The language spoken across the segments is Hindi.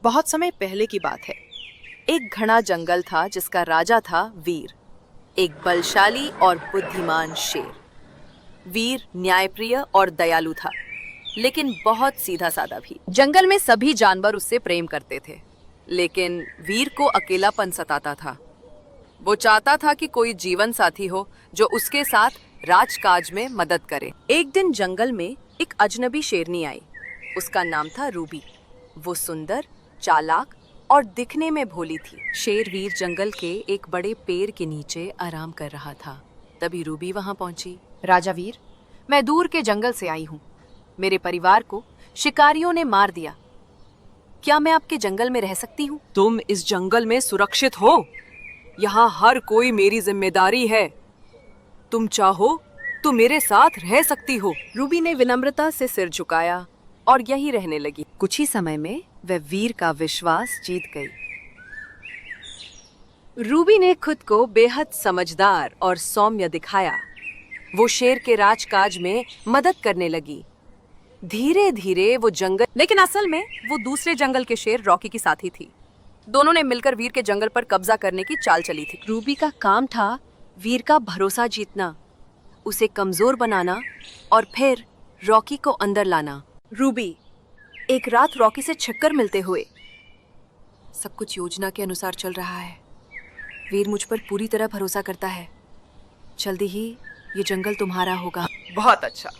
बहुत समय पहले की बात है। एक घना जंगल था जिसका राजा था वीर, एक बलशाली और बुद्धिमान शेर। वीर न्यायप्रिय और दयालु था, लेकिन बहुत सीधा साधा भी। जंगल में सभी जानवर उससे प्रेम करते थे, लेकिन वीर को अकेलापन सताता था। वो चाहता था कि कोई जीवन साथी हो जो उसके साथ राजकाज में मदद करे। एक दिन जंगल में एक अजनबी शेरनी आई। उसका नाम था रूबी। वो सुंदर, चालाक और दिखने में भोली थी। शेर वीर जंगल के एक बड़े पेड़ के नीचे आराम कर रहा था। तभी रूबी वहां पहुंची। राजा वीर, मैं दूर के जंगल से आई हूँ। मेरे परिवार को शिकारियों ने मार दिया। क्या मैं आपके जंगल में रह सकती हूँ? तुम इस जंगल में सुरक्षित हो। यहाँ हर कोई मेरी जिम्मेदारी है। तुम चाहो तो मेरे साथ रह सकती हो। रूबी ने विनम्रता से सिर झुकाया और यही रहने लगी। कुछ ही समय में वह वीर का विश्वास जीत गई। रूबी ने खुद को बेहद समझदार और सौम्य दिखाया। वो शेर के राजकाज में मदद करने लगी। धीरे धीरे वो जंगल, लेकिन असल में वो दूसरे जंगल के शेर रॉकी की साथी थी। दोनों ने मिलकर वीर के जंगल पर कब्जा करने की चाल चली थी। रूबी का काम था वीर का भरोसा जीतना, उसे कमजोर बनाना और फिर रॉकी को अंदर लाना। रूबी एक रात रॉकी से छिपकर मिलते हुए। सब कुछ योजना के अनुसार चल रहा है। वीर मुझ पर पूरी तरह भरोसा करता है। जल्दी ही ये जंगल तुम्हारा होगा। बहुत अच्छा।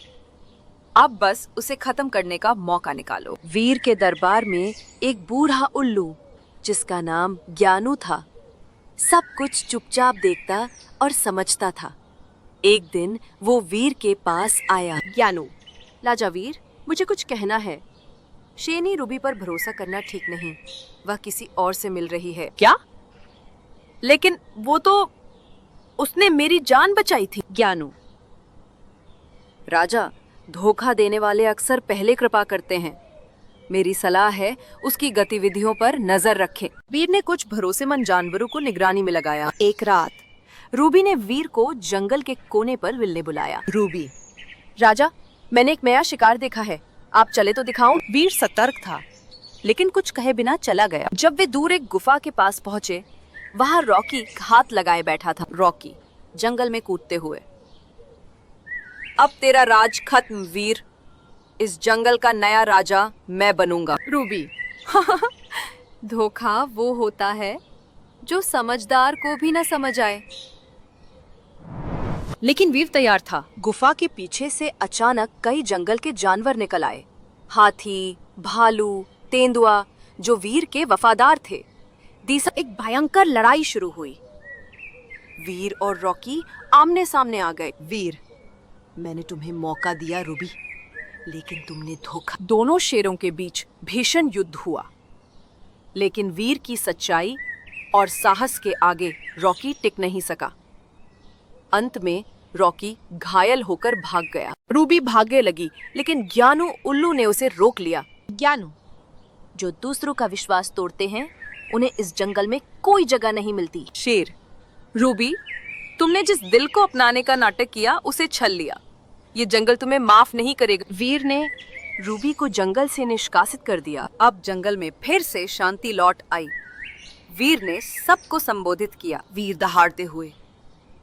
अब बस उसे खत्म करने का मौका निकालो। वीर के दरबार में एक बूढ़ा उल्लू जिसका नाम ज्ञानू था, सब कुछ चुपचाप देखता और समझता था। एक दिन वो वीर के पास आया। ज्ञानू, लाजा वीर, मुझे कुछ कहना है। शेरनी रूबी पर भरोसा करना ठीक नहीं। वह किसी और से मिल रही है। क्या? लेकिन वो तो उसने मेरी जान बचाई थी। ज्ञानू, राजा, धोखा देने वाले अक्सर पहले कृपा करते हैं। मेरी सलाह है उसकी गतिविधियों पर नजर रखें। वीर ने कुछ भरोसेमंद जानवरों को निगरानी में लगाया। एक रात रूबी ने वीर को जंगल के कोने पर मिलने बुलाया। रूबी, राजा, मैंने एक नया शिकार देखा है, आप चले तो दिखाऊं? वीर सतर्क था, लेकिन कुछ कहे बिना चला गया। जब वे दूर एक गुफा के पास पहुंचे, वहां रॉकी हाथ लगाए बैठा था। रॉकी जंगल में कूदते हुए, अब तेरा राज खत्म वीर। इस जंगल का नया राजा मैं बनूंगा। रूबी, धोखा वो होता है जो समझदार को भी न समझ आए। लेकिन वीर तैयार था। गुफा के पीछे से अचानक कई जंगल के जानवर निकल आए। हाथी, भालू, तेंदुआ, जो वीर के वफादार थे। एक भयंकर लड़ाई शुरू हुई। वीर और रॉकी आमने सामने आ गए। वीर, मैंने तुम्हें मौका दिया रूबी, लेकिन तुमने धोखा। दोनों शेरों के बीच भीषण युद्ध हुआ, लेकिन वीर की सच्चाई और साहस के आगे रॉकी टिक नहीं सका। अंत में रॉकी घायल होकर भाग गया। रूबी भागने लगी, लेकिन ज्ञानू उल्लू ने उसे रोक लिया। ज्ञानू, जो दूसरों का विश्वास तोड़ते हैं उन्हें इस जंगल में कोई जगह नहीं मिलती। शेर, रूबी, तुमने जिस दिल को अपनाने का नाटक किया उसे छल लिया। ये जंगल तुम्हें माफ नहीं करेगा। वीर ने रूबी को जंगल से निष्कासित कर दिया। अब जंगल में फिर से शांति लौट आई। वीर ने सबको संबोधित किया, वीर दहाड़ते हुए।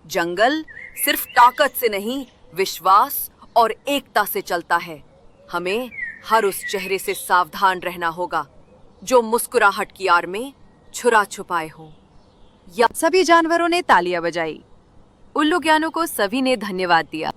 जंगल सिर्फ ताकत से नहीं, विश्वास और एकता से चलता है। हमें हर उस चेहरे से सावधान रहना होगा जो मुस्कुराहट की आड़ में छुरा छुपाए हो। सभी जानवरों ने तालियां बजाई। उल्लू ज्ञानू को सभी ने धन्यवाद दिया।